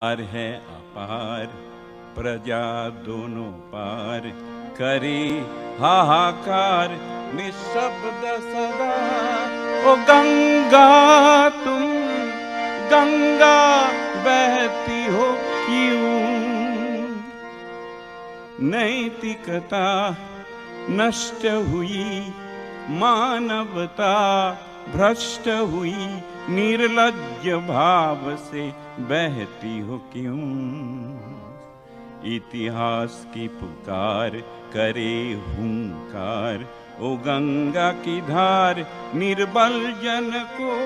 पार है अपार, प्रजा दोनों पार, करे हाहाकार निशब्द सदा। ओ गंगा तुम गंगा बहती हो क्यों? नैतिकता नष्ट हुई, मानवता भ्रष्ट हुई, निर्लज्ज भाव से बहती हो क्यों? इतिहास की पुकार करे हुंकार, ओ गंगा की धार निर्बल जन को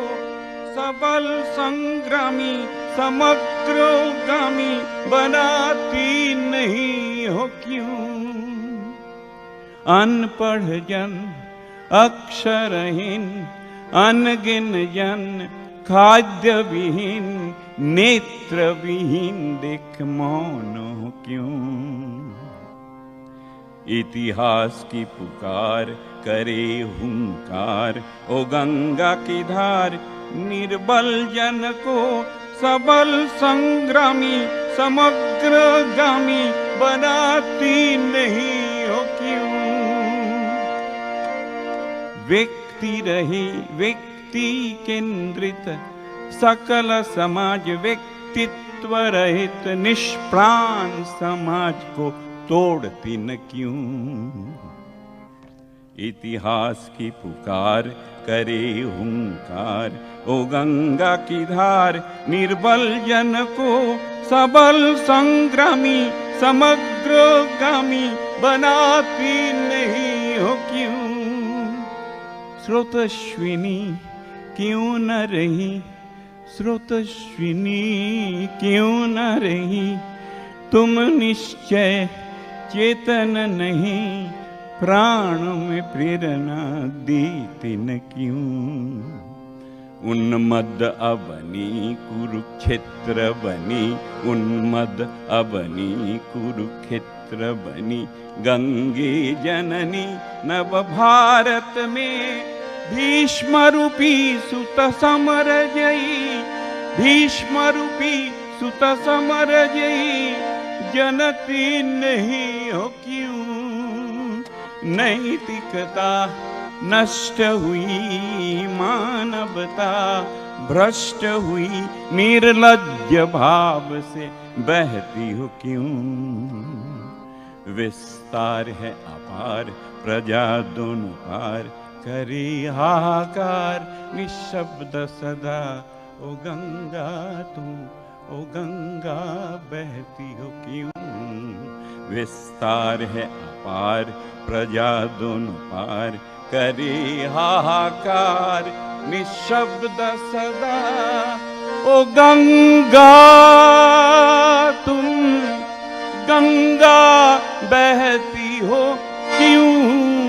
सबल संग्रामी समग्रगामी बनाती नहीं हो क्यों? अनपढ़ जन अक्षरहीन अनगिन जन खाद्य विहीन नेत्र विहीन देख मौन हो क्यों? इतिहास की पुकार करे हुंकार, ओ गंगा की धार निर्बल जन को सबल संग्रामी समग्रगामी बनाती नहीं हो क्यों? व्यक्ति रहे व्यक्ति केंद्रित सकल समाज व्यक्तित्व रहित निष्प्राण समाज को तोड़ती न क्यों? इतिहास की पुकार करे हुंकार, ओ गंगा की धार निर्बल जन को सबल संग्रामी समग्रगामी बनाती नहीं हो क्यों? स्रोतस्विनी क्यों न रही, स्रोतस्विनी क्यों न रही, तुम निश्चय चेतन नहीं, प्राण में प्रेरणा देती न क्यों? उन्मद अबनी कुरुक्षेत्र बनी, उन्मद अबनी कुरुक्षेत्र बनी, गंगे जननी नव भारत में भीष्म रूपी सुत समर जयी, भीष्म रूपी सुत समर जयी जनती नहीं हो क्यों? नैतिकता नष्ट हुई, मानवता भ्रष्ट हुई, निर्लज्ज भाव से बहती हो क्यों? विस्तार है अपार, प्रजा दोनों पार, करे हाहाकार निशब्द सदा। ओ गंगा तू ओ गंगा बहती हो क्यों? विस्तार है अपार, प्रजा दोनों पार, करे हाहाकार निशब्द सदा। ओ गंगा तुम गंगा बहती हो क्यों?